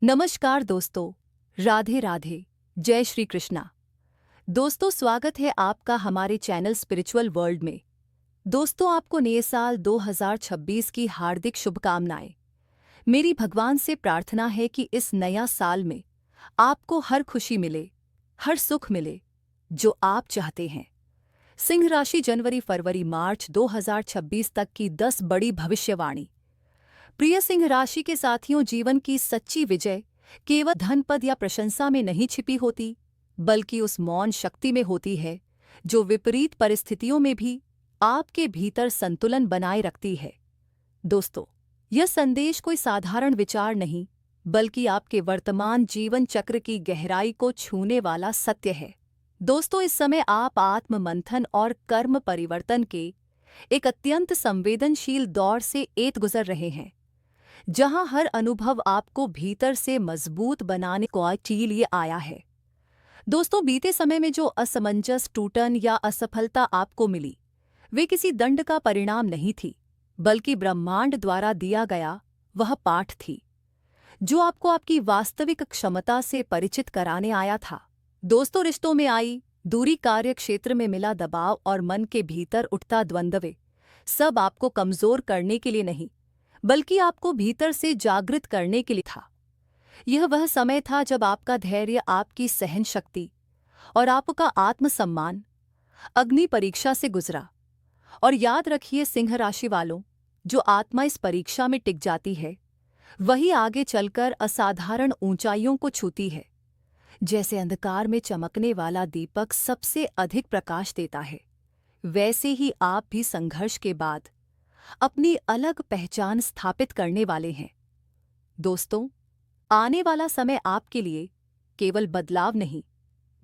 नमस्कार दोस्तों, राधे राधे, जय श्री कृष्णा। दोस्तों, स्वागत है आपका हमारे चैनल स्पिरिचुअल वर्ल्ड में। दोस्तों, आपको नए साल 2026 की हार्दिक शुभकामनाएं। मेरी भगवान से प्रार्थना है कि इस नया साल में आपको हर खुशी मिले, हर सुख मिले, जो आप चाहते हैं। सिंह राशि जनवरी फरवरी मार्च 2026 तक की 10 बड़ी भविष्यवाणी। प्रिय सिंह राशि के साथियों, जीवन की सच्ची विजय केवल धन पद या प्रशंसा में नहीं छिपी होती, बल्कि उस मौन शक्ति में होती है जो विपरीत परिस्थितियों में भी आपके भीतर संतुलन बनाए रखती है। दोस्तों, यह संदेश कोई साधारण विचार नहीं, बल्कि आपके वर्तमान जीवन चक्र की गहराई को छूने वाला सत्य है। दोस्तों, इस समय आप आत्म मंथन और कर्म परिवर्तन के एक अत्यंत संवेदनशील दौर से गुजर रहे हैं, जहां हर अनुभव आपको भीतर से मजबूत बनाने को लिए आया है। दोस्तों, बीते समय में जो असमंजस, टूटन या असफलता आपको मिली, वे किसी दंड का परिणाम नहीं थी, बल्कि ब्रह्मांड द्वारा दिया गया वह पाठ थी, जो आपको आपकी वास्तविक क्षमता से परिचित कराने आया था। दोस्तों, रिश्तों में आई दूरी, कार्य क्षेत्र में मिला दबाव और मन के भीतर उठता द्वंद्व, सब आपको कमजोर करने के लिए नहीं, बल्कि आपको भीतर से जागृत करने के लिए था। यह वह समय था जब आपका धैर्य, आपकी सहन शक्ति और आपका आत्मसम्मान अग्नि परीक्षा से गुजरा। और याद रखिए सिंह राशि वालों, जो आत्मा इस परीक्षा में टिक जाती है, वही आगे चलकर असाधारण ऊंचाइयों को छूती है। जैसे अंधकार में चमकने वाला दीपक सबसे अधिक प्रकाश देता है, वैसे ही आप भी संघर्ष के बाद अपनी अलग पहचान स्थापित करने वाले हैं। दोस्तों, आने वाला समय आपके लिए केवल बदलाव नहीं,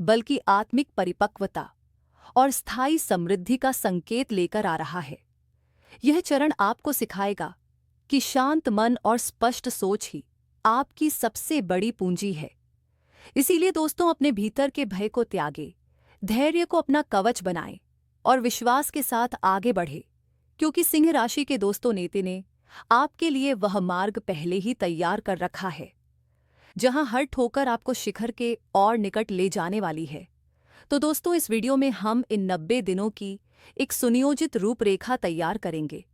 बल्कि आत्मिक परिपक्वता और स्थायी समृद्धि का संकेत लेकर आ रहा है। यह चरण आपको सिखाएगा कि शांत मन और स्पष्ट सोच ही आपकी सबसे बड़ी पूंजी है। इसीलिए दोस्तों, अपने भीतर के भय को त्यागें, धैर्य को अपना कवच बनाएं और विश्वास के साथ आगे बढ़ें, क्योंकि सिंह राशि के दोस्तों नेते ने आपके लिए वह मार्ग पहले ही तैयार कर रखा है, जहां हर ठोकर आपको शिखर के और निकट ले जाने वाली है। तो दोस्तों, इस वीडियो में हम इन 90 दिनों की एक सुनियोजित रूपरेखा तैयार करेंगे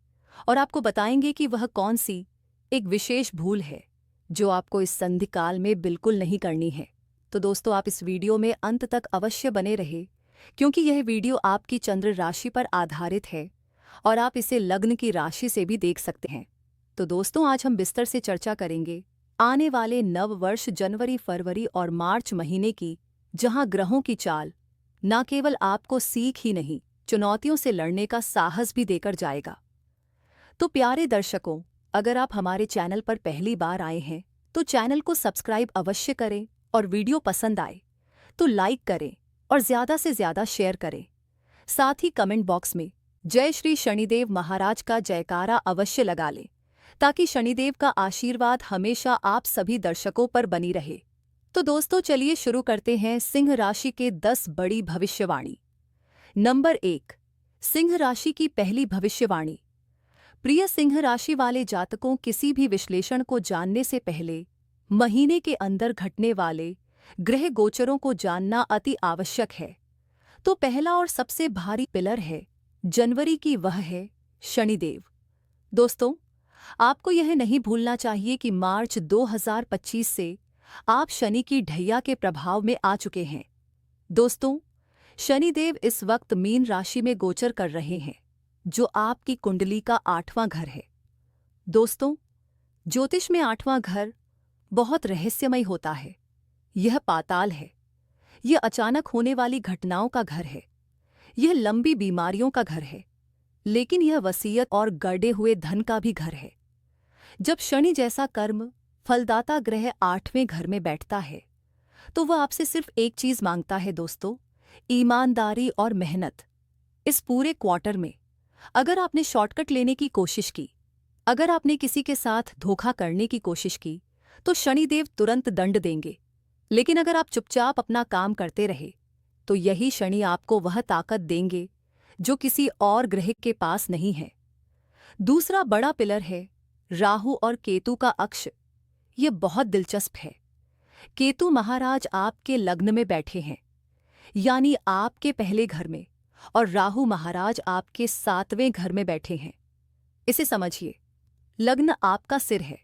और आपको बताएंगे कि वह कौन सी एक विशेष भूल है जो आपको इस संधिकाल में बिल्कुल नहीं करनी है। तो दोस्तों, आप इस वीडियो में अंत तक अवश्य बने रहे, क्योंकि यह वीडियो आपकी चंद्र राशि पर आधारित है और आप इसे लग्न की राशि से भी देख सकते हैं। तो दोस्तों, आज हम विस्तार से चर्चा करेंगे आने वाले नव वर्ष जनवरी, फरवरी और मार्च महीने की, जहां ग्रहों की चाल न केवल आपको सीख ही नहीं, चुनौतियों से लड़ने का साहस भी देकर जाएगा। तो प्यारे दर्शकों, अगर आप हमारे चैनल पर पहली बार आए हैं तो चैनल को सब्सक्राइब अवश्य करें और वीडियो पसंद आए तो लाइक करें और ज़्यादा से ज़्यादा शेयर करें। साथ ही कमेंट बॉक्स में जय श्री शनिदेव महाराज का जयकारा अवश्य लगा लें, ताकि शनिदेव का आशीर्वाद हमेशा आप सभी दर्शकों पर बनी रहे। तो दोस्तों, चलिए शुरू करते हैं सिंह राशि के 10 बड़ी भविष्यवाणी। नंबर 1, सिंह राशि की पहली भविष्यवाणी। प्रिय सिंह राशि वाले जातकों, किसी भी विश्लेषण को जानने से पहले महीने के अंदर घटने वाले ग्रह गोचरों को जानना अति आवश्यक है। तो पहला और सबसे भारी पिलर है जनवरी की, वह है शनिदेव। दोस्तों, आपको यह नहीं भूलना चाहिए कि मार्च 2025 से आप शनि की ढैया के प्रभाव में आ चुके हैं। दोस्तों, शनिदेव इस वक्त मीन राशि में गोचर कर रहे हैं, जो आपकी कुंडली का 8वां घर है। दोस्तों, ज्योतिष में 8वां घर बहुत रहस्यमय होता है। यह पाताल है, यह अचानक होने वाली घटनाओं का घर है, यह लंबी बीमारियों का घर है, लेकिन यह वसीयत और गड़े हुए धन का भी घर है। जब शनि जैसा कर्म फलदाता ग्रह 8वें घर में बैठता है, तो वह आपसे सिर्फ एक चीज मांगता है दोस्तों, ईमानदारी और मेहनत। इस पूरे क्वार्टर में अगर आपने शॉर्टकट लेने की कोशिश की, अगर आपने किसी के साथ धोखा करने की कोशिश की, तो शनिदेव तुरंत दंड देंगे। लेकिन अगर आप चुपचाप अपना काम करते रहे, तो यही शनि आपको वह ताकत देंगे जो किसी और ग्रह के पास नहीं है। दूसरा बड़ा पिलर है राहु और केतु का अक्ष। ये बहुत दिलचस्प है। केतु महाराज आपके लग्न में बैठे हैं, यानी आपके पहले घर में, और राहु महाराज आपके 7वें घर में बैठे हैं। इसे समझिए, लग्न आपका सिर है,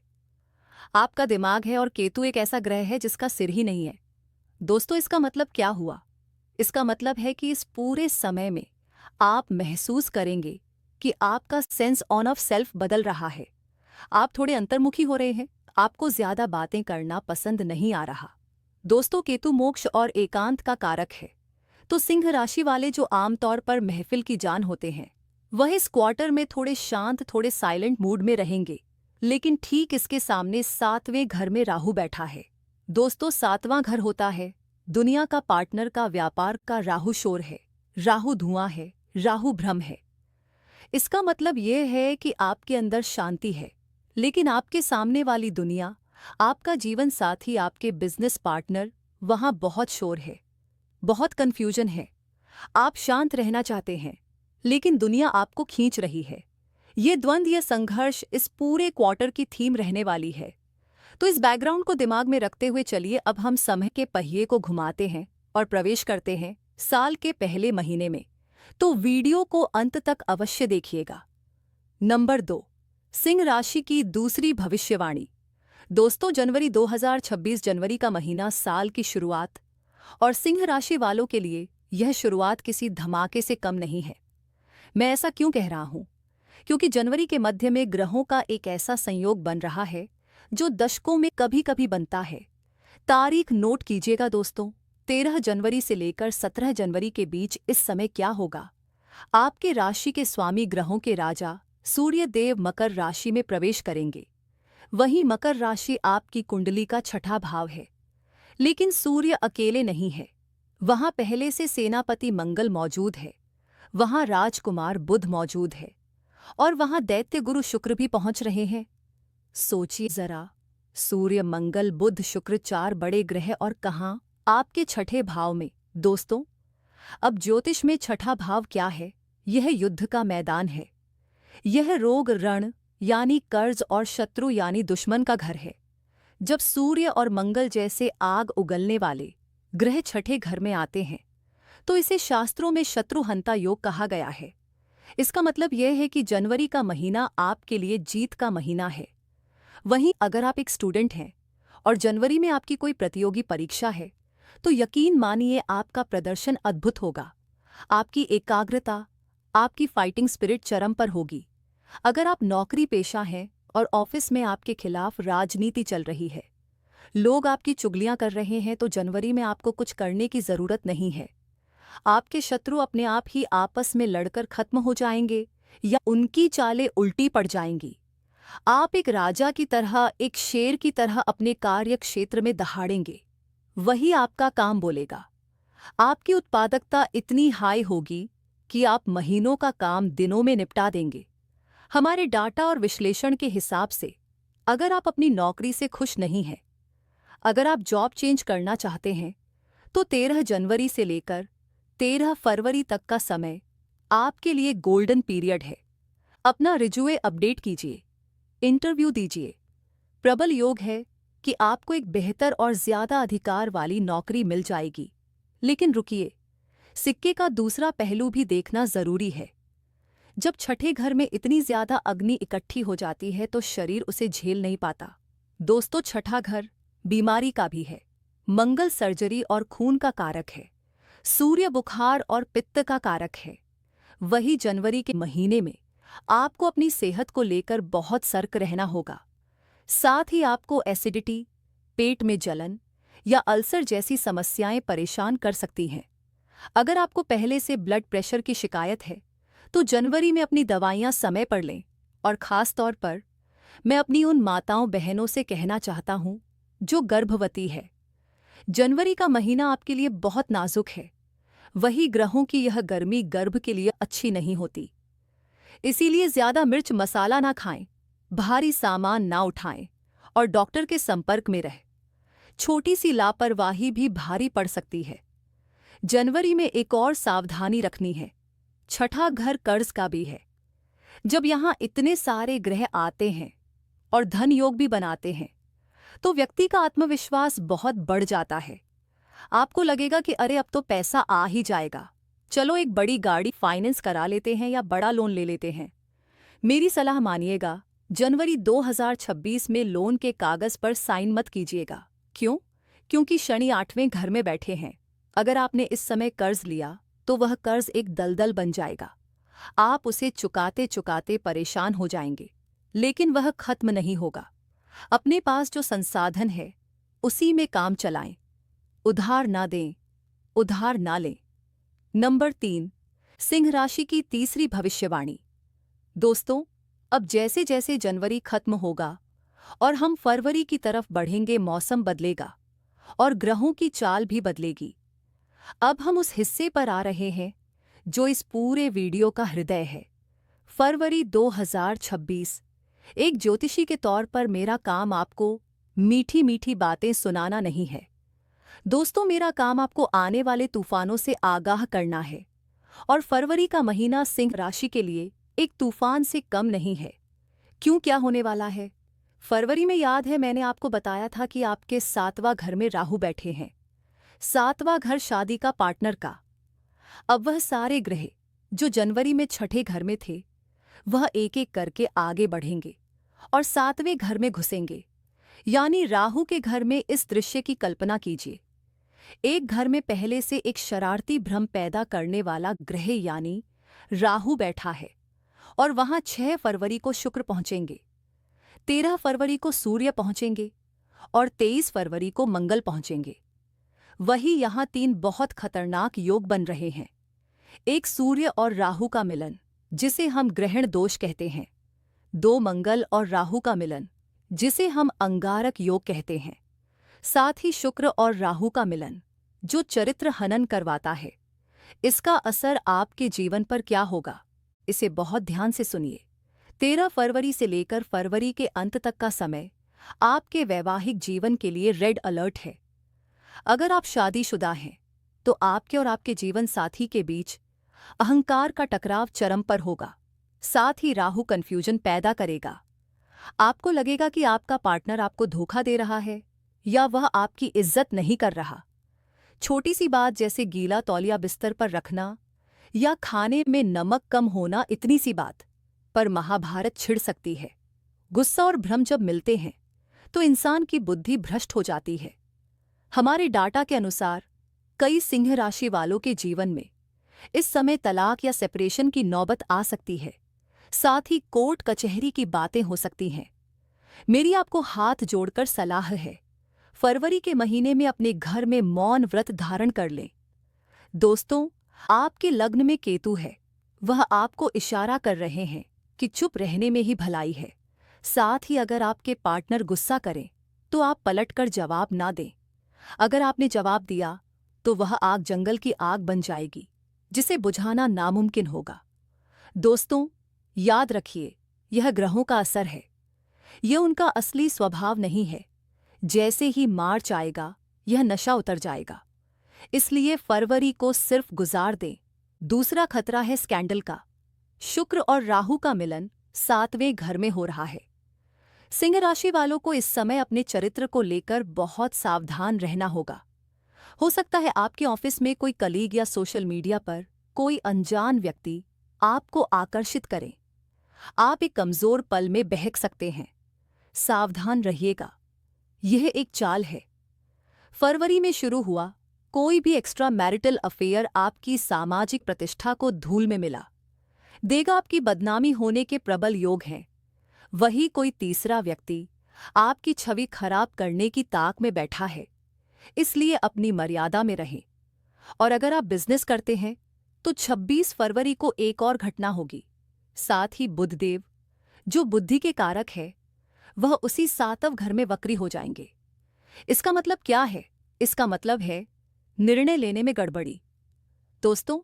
आपका दिमाग है, और केतु एक ऐसा ग्रह है जिसका सिर ही नहीं है। दोस्तों, इसका मतलब क्या हुआ? इसका मतलब है कि इस पूरे समय में आप महसूस करेंगे कि आपका सेंस ऑन ऑफ सेल्फ बदल रहा है। आप थोड़े अंतर्मुखी हो रहे हैं, आपको ज्यादा बातें करना पसंद नहीं आ रहा। दोस्तों, केतु मोक्ष और एकांत का कारक है, तो सिंह राशि वाले जो आमतौर पर महफिल की जान होते हैं, वह इस क्वार्टर में थोड़े शांत, थोड़े साइलेंट मूड में रहेंगे। लेकिन ठीक इसके सामने 7वें घर में राहु बैठा है। दोस्तों, 7वां घर होता है दुनिया का, पार्टनर का, व्यापार का। राहु शोर है, राहु धुआं है, राहु भ्रम है। इसका मतलब यह है कि आपके अंदर शांति है, लेकिन आपके सामने वाली दुनिया, आपका जीवन साथी, आपके बिजनेस पार्टनर, वहां बहुत शोर है, बहुत कंफ्यूजन है। आप शांत रहना चाहते हैं, लेकिन दुनिया आपको खींच रही है। ये द्वंद्व, ये संघर्ष इस पूरे क्वार्टर की थीम रहने वाली है। तो इस बैकग्राउंड को दिमाग में रखते हुए चलिए अब हम समय के पहिए को घुमाते हैं और प्रवेश करते हैं साल के पहले महीने में। तो वीडियो को अंत तक अवश्य देखिएगा। नंबर 2, सिंह राशि की दूसरी भविष्यवाणी। दोस्तों, जनवरी 2026 जनवरी का महीना, साल की शुरुआत, और सिंह राशि वालों के लिए यह शुरुआत किसी धमाके से कम नहीं है। मैं ऐसा क्यों कह रहा हूं? क्योंकि जनवरी के मध्य में ग्रहों का एक ऐसा संयोग बन रहा है जो दशकों में कभी कभी बनता है। तारीख नोट कीजिएगा दोस्तों, 13 जनवरी से लेकर 17 जनवरी के बीच इस समय क्या होगा? आपके राशि के स्वामी ग्रहों के राजा सूर्य देव मकर राशि में प्रवेश करेंगे। वहीं मकर राशि आपकी कुंडली का 6ठा भाव है। लेकिन सूर्य अकेले नहीं है, वहां पहले से सेनापति मंगल मौजूद है, वहां राजकुमार बुध मौजूद है, और वहां दैत्य गुरु शुक्र भी पहुंच रहे हैं। सोचिए जरा, सूर्य, मंगल, बुध, शुक्र, 4 बड़े ग्रह, और कहाँ? आपके 6ठे भाव में। दोस्तों, अब ज्योतिष में 6ठा भाव क्या है? यह युद्ध का मैदान है। यह रोग, रण यानी कर्ज, और शत्रु यानी दुश्मन का घर है। जब सूर्य और मंगल जैसे आग उगलने वाले ग्रह 6ठे घर में आते हैं, तो इसे शास्त्रों में शत्रुहंता योग कहा गया है। इसका मतलब यह है कि जनवरी का महीना आपके लिए जीत का महीना है। वहीं अगर आप एक स्टूडेंट हैं और जनवरी में आपकी कोई प्रतियोगी परीक्षा है, तो यकीन मानिए आपका प्रदर्शन अद्भुत होगा। आपकी एकाग्रता, आपकी फाइटिंग स्पिरिट चरम पर होगी। अगर आप नौकरी पेशा हैं और ऑफिस में आपके खिलाफ राजनीति चल रही है, लोग आपकी चुगलियां कर रहे हैं, तो जनवरी में आपको कुछ करने की जरूरत नहीं है। आपके शत्रु अपने आप ही आपस में लड़कर खत्म हो जाएंगे या उनकी चालें उल्टी पड़ जाएंगी। आप एक राजा की तरह, एक शेर की तरह अपने कार्य क्षेत्र में दहाड़ेंगे। वही आपका काम बोलेगा। आपकी उत्पादकता इतनी हाई होगी कि आप महीनों का काम दिनों में निपटा देंगे। हमारे डाटा और विश्लेषण के हिसाब से, अगर आप अपनी नौकरी से खुश नहीं हैं, अगर आप जॉब चेंज करना चाहते हैं, तो 13 जनवरी से लेकर 13 फरवरी तक का समय आपके लिए गोल्डन पीरियड है। अपना रिज्यूमे अपडेट कीजिए, इंटरव्यू दीजिए। प्रबल योग है कि आपको एक बेहतर और ज्यादा अधिकार वाली नौकरी मिल जाएगी। लेकिन रुकिए, सिक्के का दूसरा पहलू भी देखना जरूरी है। जब 6ठे घर में इतनी ज्यादा अग्नि इकट्ठी हो जाती है तो शरीर उसे झेल नहीं पाता। दोस्तों, 6ठा घर बीमारी का भी है। मंगल सर्जरी और खून का कारक है। सूर्य बुखार और पित्त का कारक है। वही जनवरी के महीने में आपको अपनी सेहत को लेकर बहुत सतर्क रहना होगा। साथ ही आपको एसिडिटी, पेट में जलन या अल्सर जैसी समस्याएं परेशान कर सकती हैं। अगर आपको पहले से ब्लड प्रेशर की शिकायत है, तो जनवरी में अपनी दवाइयां समय पर लें। और खास तौर पर मैं अपनी उन माताओं बहनों से कहना चाहता हूं जो गर्भवती है, जनवरी का महीना आपके लिए बहुत नाजुक है। वही ग्रहों की यह गर्मी गर्भ के लिए अच्छी नहीं होती। इसीलिए ज्यादा मिर्च मसाला ना खाएं, भारी सामान ना उठाएं और डॉक्टर के संपर्क में रहें। छोटी सी लापरवाही भी भारी पड़ सकती है। जनवरी में एक और सावधानी रखनी है, 6ठा घर कर्ज का भी है। जब यहां इतने सारे ग्रह आते हैं और धन योग भी बनाते हैं, तो व्यक्ति का आत्मविश्वास बहुत बढ़ जाता है। आपको लगेगा कि अरे अब तो पैसा आ ही जाएगा, चलो एक बड़ी गाड़ी फाइनेंस करा लेते हैं या बड़ा लोन ले लेते हैं। मेरी सलाह मानिएगा, जनवरी 2026 में लोन के कागज पर साइन मत कीजिएगा। क्यों? क्योंकि शनि 8वें घर में बैठे हैं। अगर आपने इस समय कर्ज लिया तो वह कर्ज एक दलदल बन जाएगा। आप उसे चुकाते चुकाते परेशान हो जाएंगे, लेकिन वह खत्म नहीं होगा। अपने पास जो संसाधन है उसी में काम चलाएं। उधार ना दें, उधार ना लें। नंबर 3, सिंह राशि की तीसरी भविष्यवाणी। दोस्तों, अब जैसे जैसे जनवरी खत्म होगा और हम फरवरी की तरफ बढ़ेंगे, मौसम बदलेगा और ग्रहों की चाल भी बदलेगी। अब हम उस हिस्से पर आ रहे हैं जो इस पूरे वीडियो का हृदय है। फरवरी 2026। एक ज्योतिषी के तौर पर मेरा काम आपको मीठी मीठी बातें सुनाना नहीं है। दोस्तों, मेरा काम आपको आने वाले तूफानों से आगाह करना है। और फरवरी का महीना सिंह राशि के लिए एक तूफान से कम नहीं है। क्यों, क्या होने वाला है? फरवरी में याद है मैंने आपको बताया था कि आपके 7वां घर में राहु बैठे हैं। 7वां घर शादी का, पार्टनर का। अब वह सारे ग्रह जो जनवरी में 6ठे घर में थे वह एक एक करके आगे बढ़ेंगे और 7वें घर में घुसेंगे। यानी राहु के घर में इस दृश्य की कल्पना कीजिए। एक घर में पहले से एक शरारती भ्रम पैदा करने वाला ग्रह यानी राहु बैठा है और वहां 6 फरवरी को शुक्र पहुंचेंगे, 13 फरवरी को सूर्य पहुंचेंगे और 23 फरवरी को मंगल पहुंचेंगे। वही यहां 3 बहुत खतरनाक योग बन रहे हैं। एक सूर्य और राहु का मिलन, जिसे हम ग्रहण दोष कहते हैं। 2 मंगल और राहु का मिलन, जिसे हम अंगारक योग कहते हैं। साथ ही शुक्र और राहु का मिलन, जो चरित्र हनन करवाता है। इसका असर आपके जीवन पर क्या होगा, इसे बहुत ध्यान से सुनिए। 13 फरवरी से लेकर फरवरी के अंत तक का समय आपके वैवाहिक जीवन के लिए रेड अलर्ट है। अगर आप शादीशुदा हैं तो आपके और आपके जीवन साथी के बीच अहंकार का टकराव चरम पर होगा। साथ ही राहु कन्फ्यूजन पैदा करेगा। आपको लगेगा कि आपका पार्टनर आपको धोखा दे रहा है या वह आपकी इज्जत नहीं कर रहा। छोटी सी बात जैसे गीला तौलिया बिस्तर पर रखना या खाने में नमक कम होना, इतनी सी बात पर महाभारत छिड़ सकती है। गुस्सा और भ्रम जब मिलते हैं तो इंसान की बुद्धि भ्रष्ट हो जाती है। हमारे डाटा के अनुसार कई सिंह राशि वालों के जीवन में इस समय तलाक या सेपरेशन की नौबत आ सकती है। साथ ही कोर्ट कचहरी की बातें हो सकती हैं। मेरी आपको हाथ जोड़कर सलाह है, फरवरी के महीने में अपने घर में मौन व्रत धारण कर लें। दोस्तों, आपके लग्न में केतु है। वह आपको इशारा कर रहे हैं कि चुप रहने में ही भलाई है। साथ ही अगर आपके पार्टनर गुस्सा करें तो आप पलटकर जवाब ना दें। अगर आपने जवाब दिया तो वह आग जंगल की आग बन जाएगी, जिसे बुझाना नामुमकिन होगा। दोस्तों, याद रखिए, यह ग्रहों का असर है। यह उनका असली स्वभाव नहीं है। जैसे ही मार्च आएगा यह नशा उतर जाएगा। इसलिए फरवरी को सिर्फ गुजार दें। दूसरा खतरा है स्कैंडल का। शुक्र और राहु का मिलन 7वें घर में हो रहा है। सिंह राशि वालों को इस समय अपने चरित्र को लेकर बहुत सावधान रहना होगा। हो सकता है आपके ऑफिस में कोई कलीग या सोशल मीडिया पर कोई अनजान व्यक्ति आपको आकर्षित करे। आप एक कमजोर पल में बहक सकते हैं। सावधान रहिएगा, यह एक चाल है। फरवरी में शुरू हुआ कोई भी एक्स्ट्रा मैरिटल अफेयर आपकी सामाजिक प्रतिष्ठा को धूल में मिला देगा। आपकी बदनामी होने के प्रबल योग हैं। वही कोई तीसरा व्यक्ति आपकी छवि खराब करने की ताक में बैठा है। इसलिए अपनी मर्यादा में रहें। और अगर आप बिजनेस करते हैं तो 26 फरवरी को एक और घटना होगी। साथ ही बुधदेव, जो बुद्धि के कारक है, वह उसी 7वें घर में वक्री हो जाएंगे। इसका मतलब क्या है? इसका मतलब है निर्णय लेने में गड़बड़ी। दोस्तों,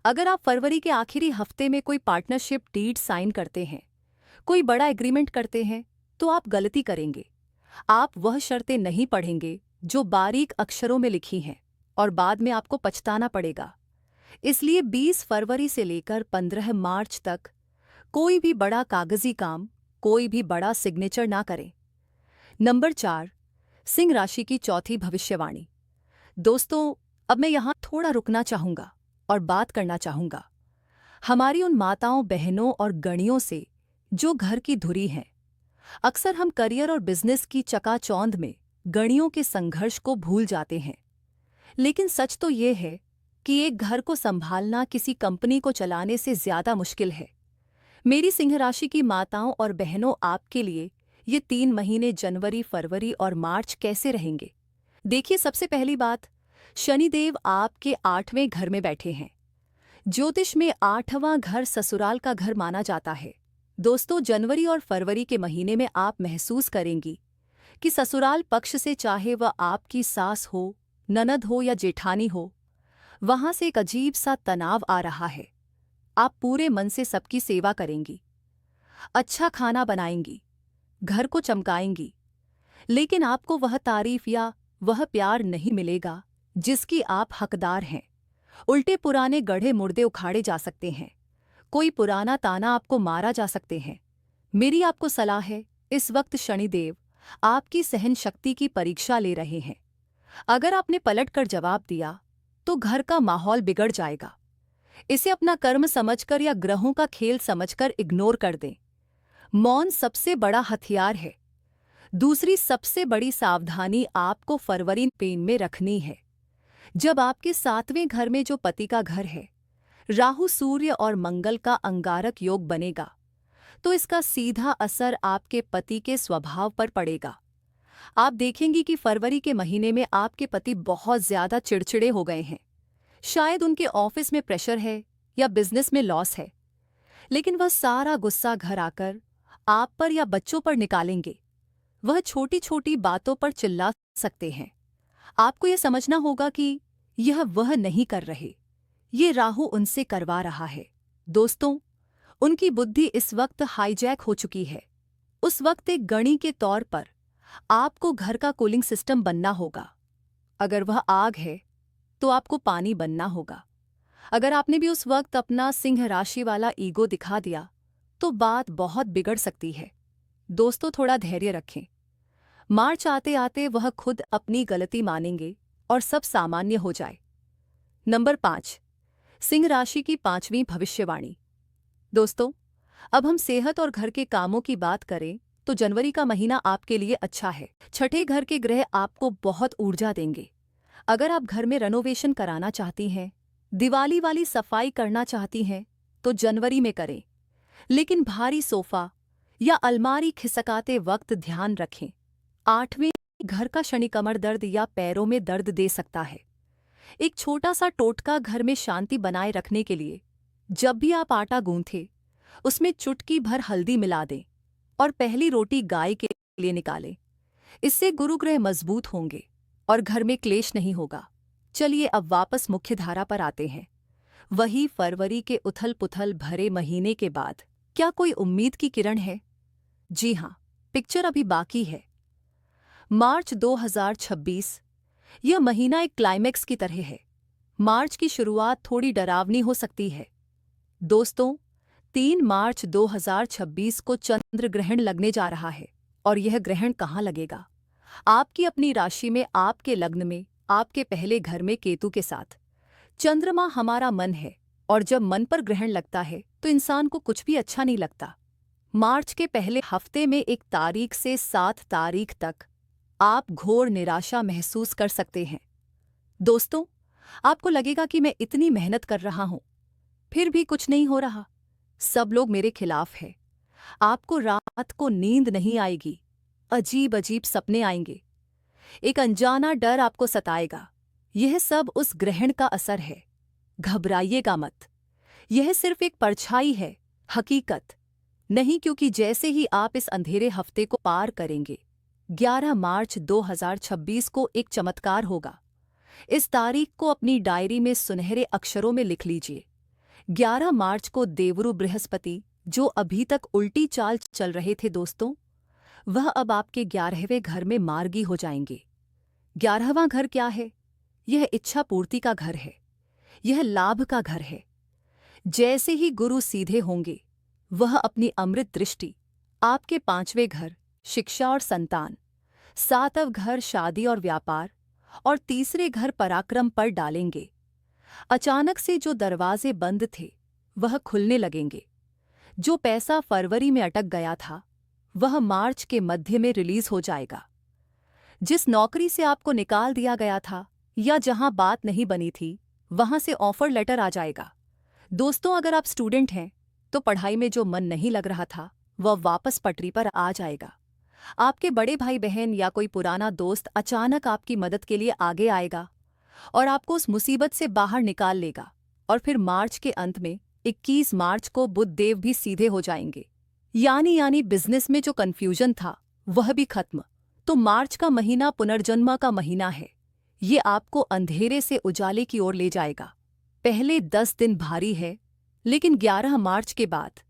अगर आप फरवरी के आखिरी हफ्ते में कोई पार्टनरशिप डीड साइन करते हैं, कोई बड़ा एग्रीमेंट करते हैं, तो आप गलती करेंगे। आप वह शर्तें नहीं पढ़ेंगे जो बारीक अक्षरों में लिखी हैं और बाद में आपको पछताना पड़ेगा। इसलिए 20 फरवरी से लेकर 15 मार्च तक कोई भी बड़ा कागजी काम, कोई भी बड़ा सिग्नेचर ना करें। नंबर 4, सिंह राशि की चौथी भविष्यवाणी। दोस्तों, अब मैं यहाँ थोड़ा रुकना चाहूँगा और बात करना चाहूँगा हमारी उन माताओं, बहनों और गणियों से जो घर की धुरी हैं। अक्सर हम करियर और बिजनेस की चकाचौंध में गणियों के संघर्ष को भूल जाते हैं, लेकिन सच तो ये है कि एक घर को संभालना किसी कंपनी को चलाने से ज्यादा मुश्किल है। मेरी सिंह राशि की माताओं और बहनों, आपके लिए ये 3 महीने जनवरी, फरवरी और मार्च कैसे रहेंगे? देखिए, सबसे पहली बात, शनिदेव आपके 8वें घर में बैठे हैं। ज्योतिष में 8वां घर ससुराल का घर माना जाता है। दोस्तों, जनवरी और फरवरी के महीने में आप महसूस करेंगी कि ससुराल पक्ष से, चाहे वह आपकी सास हो, ननद हो या जेठानी हो, वहां से एक अजीब सा तनाव आ रहा है। आप पूरे मन से सबकी सेवा करेंगी, अच्छा खाना बनाएंगी, घर को चमकाएंगी, लेकिन आपको वह तारीफ या वह प्यार नहीं मिलेगा जिसकी आप हकदार हैं। उल्टे पुराने गढ़े मुर्दे उखाड़े जा सकते हैं, कोई पुराना ताना आपको मारा जा सकते हैं। मेरी आपको सलाह है, इस वक्त शनिदेव आपकी सहन शक्ति की परीक्षा ले रहे हैं। अगर आपने पलट कर जवाब दिया तो घर का माहौल बिगड़ जाएगा। इसे अपना कर्म समझकर या ग्रहों का खेल समझकर इग्नोर कर दें। मौन सबसे बड़ा हथियार है। दूसरी सबसे बड़ी सावधानी आपको फरवरी पेन में रखनी है। जब आपके 7वें घर में, जो पति का घर है, राहु, सूर्य और मंगल का अंगारक योग बनेगा, तो इसका सीधा असर आपके पति के स्वभाव पर पड़ेगा। आप देखेंगी कि फरवरी के महीने में आपके पति बहुत ज्यादा चिड़चिड़े हो गए हैं। शायद उनके ऑफिस में प्रेशर है या बिजनेस में लॉस है, लेकिन वह सारा गुस्सा घर आकर आप पर या बच्चों पर निकालेंगे। वह छोटी छोटी बातों पर चिल्ला सकते हैं। आपको यह समझना होगा कि यह वह नहीं कर रहे, ये राहु उनसे करवा रहा है। दोस्तों, उनकी बुद्धि इस वक्त हाईजैक हो चुकी है। उस वक्त एक गणी के तौर पर आपको घर का कूलिंग सिस्टम बनना होगा। अगर वह आग है तो आपको पानी बनना होगा। अगर आपने भी उस वक्त अपना सिंह राशि वाला ईगो दिखा दिया तो बात बहुत बिगड़ सकती है। दोस्तों, थोड़ा धैर्य रखें। मार्च आते आते वह खुद अपनी गलती मानेंगे और सब सामान्य हो जाए। नंबर 5, सिंह राशि की 5वीं भविष्यवाणी। दोस्तों, अब हम सेहत और घर के कामों की बात करें तो जनवरी का महीना आपके लिए अच्छा है। छठे घर के ग्रह आपको बहुत ऊर्जा देंगे। अगर आप घर में रेनोवेशन कराना चाहती हैं, दिवाली वाली सफाई करना चाहती हैं, तो जनवरी में करें, लेकिन भारी सोफा या अलमारी खिसकाते वक्त ध्यान रखें। 8वें घर का शनि कमर दर्द या पैरों में दर्द दे सकता है। एक छोटा सा टोटका घर में शांति बनाए रखने के लिए, जब भी आप आटा गूंथें, उसमें चुटकी भर हल्दी मिला दें और पहली रोटी गाय के लिए निकालें। इससे गुरुग्रह मजबूत होंगे और घर में क्लेश नहीं होगा। चलिए अब वापस मुख्य धारा पर आते हैं। वही फरवरी के उथल पुथल भरे महीने के बाद क्या कोई उम्मीद की किरण है? जी हां, पिक्चर अभी बाकी है। मार्च 2026, यह महीना एक क्लाइमैक्स की तरह है। मार्च की शुरुआत थोड़ी डरावनी हो सकती है। दोस्तों, 3 मार्च 2026 को चंद्र ग्रहण लगने जा रहा है। और यह ग्रहण कहाँ लगेगा? आपकी अपनी राशि में, आपके लग्न में, आपके पहले घर में केतु के साथ। चंद्रमा हमारा मन है, और जब मन पर ग्रहण लगता है तो इंसान को कुछ भी अच्छा नहीं लगता। मार्च के पहले हफ्ते में 1 तारीख से 7 तारीख तक आप घोर निराशा महसूस कर सकते हैं। दोस्तों, आपको लगेगा कि मैं इतनी मेहनत कर रहा हूं, फिर भी कुछ नहीं हो रहा। सब लोग मेरे खिलाफ हैं। आपको रात को नींद नहीं आएगी, अजीब अजीब सपने आएंगे, एक अनजाना डर आपको सताएगा। यह सब उस ग्रहण का असर है। घबराइएगा मत, यह सिर्फ एक परछाई है, हकीकत नहीं। क्योंकि जैसे ही आप इस अंधेरे हफ्ते को पार करेंगे, 11 मार्च 2026 को एक चमत्कार होगा। इस तारीख को अपनी डायरी में सुनहरे अक्षरों में लिख लीजिए। 11 मार्च को देवरु बृहस्पति, जो अभी तक उल्टी चाल चल रहे थे दोस्तों, वह अब आपके 11वें घर में मार्गी हो जाएंगे। 11वां घर क्या है? यह इच्छा पूर्ति का घर है, यह लाभ का घर है। जैसे ही गुरु सीधे होंगे, वह अपनी अमृत दृष्टि आपके 5वें घर, शिक्षा और संतान, सातव घर शादी और व्यापार, और तीसरे घर पराक्रम पर डालेंगे। अचानक से जो दरवाजे बंद थे वह खुलने लगेंगे। जो पैसा फरवरी में अटक गया था वह मार्च के मध्य में रिलीज हो जाएगा। जिस नौकरी से आपको निकाल दिया गया था या जहां बात नहीं बनी थी वहां से ऑफर लेटर आ जाएगा। दोस्तों, अगर आप स्टूडेंट हैं तो पढ़ाई में जो मन नहीं लग रहा था वह वापस पटरी पर आ जाएगा। आपके बड़े भाई बहन या कोई पुराना दोस्त अचानक आपकी मदद के लिए आगे आएगा और आपको उस मुसीबत से बाहर निकाल लेगा। और फिर मार्च के अंत में 21 मार्च को बुध देव भी सीधे हो जाएंगे। यानी बिजनेस में जो कन्फ्यूजन था वह भी खत्म। तो मार्च का महीना पुनर्जन्म का महीना है। ये आपको अंधेरे से उजाले की ओर ले जाएगा। पहले 10 दिन भारी है, लेकिन 11 मार्च के बाद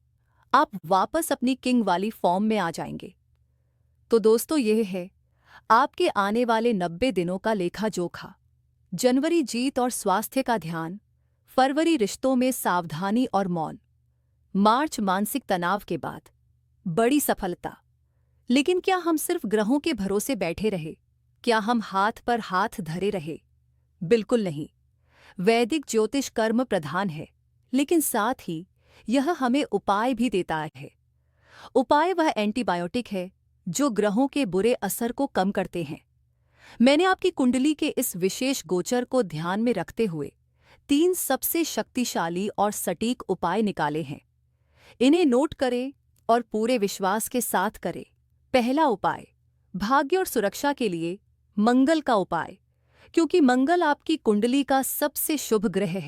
आप वापस अपनी किंग वाली फॉर्म में आ जाएंगे। तो दोस्तों, यह है आपके आने वाले 90 दिनों का लेखा जोखा। जनवरी जीत और स्वास्थ्य का ध्यान, फरवरी रिश्तों में सावधानी और मौन, मार्च मानसिक तनाव के बाद बड़ी सफलता। लेकिन क्या हम सिर्फ ग्रहों के भरोसे बैठे रहे? क्या हम हाथ पर हाथ धरे रहे? बिल्कुल नहीं। वैदिक ज्योतिष कर्म प्रधान है, लेकिन साथ ही यह हमें उपाय भी देता है। उपाय वह एंटीबायोटिक है जो ग्रहों के बुरे असर को कम करते हैं। मैंने आपकी कुंडली के इस विशेष गोचर को ध्यान में रखते हुए 3 सबसे शक्तिशाली और सटीक उपाय निकाले हैं। इन्हें नोट करें और पूरे विश्वास के साथ करें। पहला उपाय, भाग्य और सुरक्षा के लिए मंगल का उपाय। क्योंकि मंगल आपकी कुंडली का सबसे शुभ ग्रह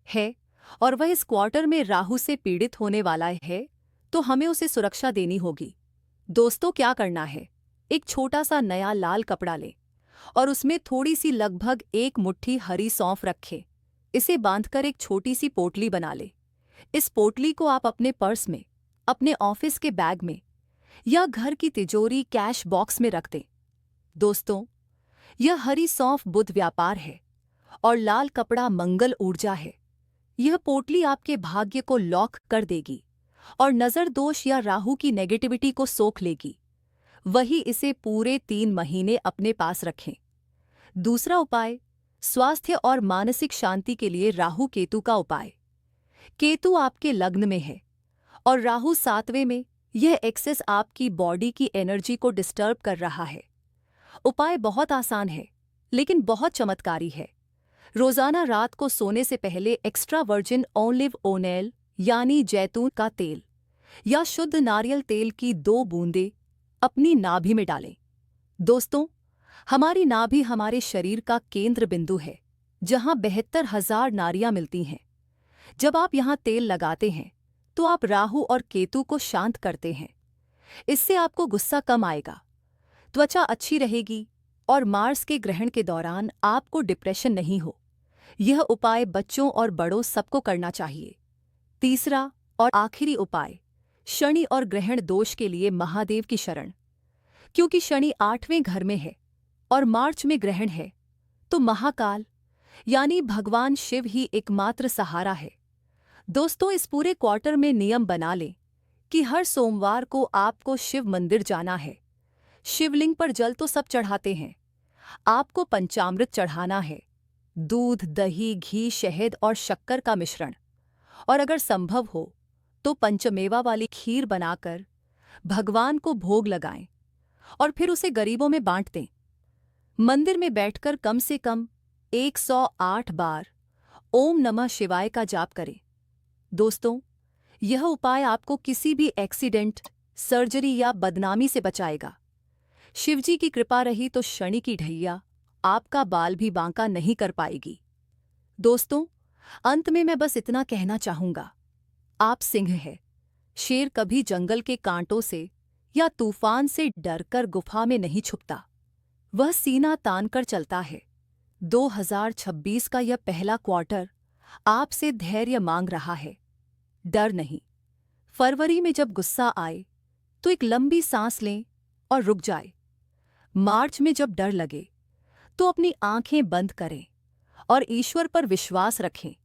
है और वह इस क्वार्टर में राहु से पीड़ित होने वाला है, तो हमें उसे सुरक्षा देनी होगी। दोस्तों, क्या करना है? एक छोटा सा नया लाल कपड़ा लें और उसमें थोड़ी सी लगभग 1 मुट्ठी हरी सौंफ रखें। इसे बांधकर एक छोटी सी पोटली बना लें। इस पोटली को आप अपने पर्स में, अपने ऑफिस के बैग में या घर की तिजोरी कैश बॉक्स में रख दें। दोस्तों, यह हरी सौंफ बुध व्यापार है और लाल कपड़ा मंगल ऊर्जा है। यह पोटली आपके भाग्य को लॉक कर देगी और नजर दोष या राहु की नेगेटिविटी को सोख लेगी। वही इसे पूरे 3 महीने अपने पास रखें। दूसरा उपाय, स्वास्थ्य और मानसिक शांति के लिए राहु केतु का उपाय। केतु आपके लग्न में है और राहु 7वें में। यह एक्सेस आपकी बॉडी की एनर्जी को डिस्टर्ब कर रहा है। उपाय बहुत आसान है, लेकिन बहुत चमत्कारी है। रोजाना रात को सोने से पहले एक्स्ट्रा वर्जिन ऑलिव ऑयल यानी जैतून का तेल या शुद्ध नारियल तेल की 2 बूंदें अपनी नाभि में डालें। दोस्तों, हमारी नाभि हमारे शरीर का केंद्र बिंदु है, जहां 72,000 नाड़ियां मिलती हैं। जब आप यहां तेल लगाते हैं तो आप राहु और केतु को शांत करते हैं। इससे आपको गुस्सा कम आएगा, त्वचा अच्छी रहेगी और मार्स के ग्रहण के दौरान आपको डिप्रेशन नहीं हो। यह उपाय बच्चों और बड़ों सबको करना चाहिए। तीसरा और आखिरी उपाय, शनि और ग्रहण दोष के लिए महादेव की शरण। क्योंकि शनि 8वें घर में है और मार्च में ग्रहण है, तो महाकाल यानी भगवान शिव ही एकमात्र सहारा है। दोस्तों, इस पूरे क्वार्टर में नियम बना लें कि हर सोमवार को आपको शिव मंदिर जाना है। शिवलिंग पर जल तो सब चढ़ाते हैं, आपको पंचामृत चढ़ाना है। दूध, दही, घी, शहद और शक्कर का मिश्रण, और अगर संभव हो तो पंचमेवा वाली खीर बनाकर भगवान को भोग लगाएं और फिर उसे गरीबों में बांट दें। मंदिर में बैठकर कम से कम 108 बार ओम नमः शिवाय का जाप करें। दोस्तों, यह उपाय आपको किसी भी एक्सीडेंट, सर्जरी या बदनामी से बचाएगा। शिवजी की कृपा रही तो शनि की ढैया आपका बाल भी बांका नहीं कर पाएगी। दोस्तों, अंत में मैं बस इतना कहना चाहूंगा, आप सिंह हैं। शेर कभी जंगल के कांटों से या तूफान से डरकर गुफा में नहीं छुपता, वह सीना तान कर चलता है। 2026 का यह पहला क्वार्टर आपसे धैर्य मांग रहा है, डर नहीं। फरवरी में जब गुस्सा आए तो एक लंबी सांस लें और रुक जाए। मार्च में जब डर लगे तो अपनी आंखें बंद करें और ईश्वर पर विश्वास रखें,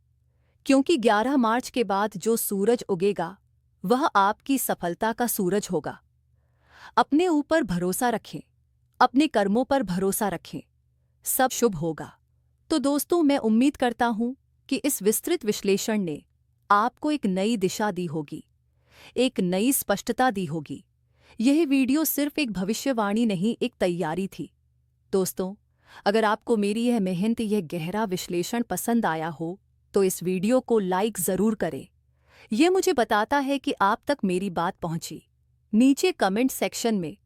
क्योंकि 11 मार्च के बाद जो सूरज उगेगा वह आपकी सफलता का सूरज होगा। अपने ऊपर भरोसा रखें, अपने कर्मों पर भरोसा रखें, सब शुभ होगा। तो दोस्तों, मैं उम्मीद करता हूं कि इस विस्तृत विश्लेषण ने आपको एक नई दिशा दी होगी, एक नई स्पष्टता दी होगी। यह वीडियो सिर्फ एक भविष्यवाणी नहीं, एक तैयारी थी। दोस्तों, अगर आपको मेरी यह मेहनत, यह गहरा विश्लेषण पसंद आया हो तो इस वीडियो को लाइक ज़रूर करें। यह मुझे बताता है कि आप तक मेरी बात पहुंची। नीचे कमेंट सेक्शन में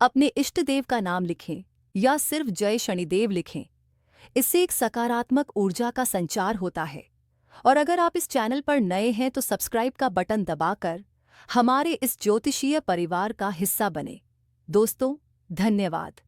अपने इष्ट देव का नाम लिखें या सिर्फ जय शनिदेव लिखें। इससे एक सकारात्मक ऊर्जा का संचार होता है। और अगर आप इस चैनल पर नए हैं तो सब्सक्राइब का बटन दबाकर हमारे इस ज्योतिषीय परिवार का हिस्सा बने। दोस्तों, धन्यवाद।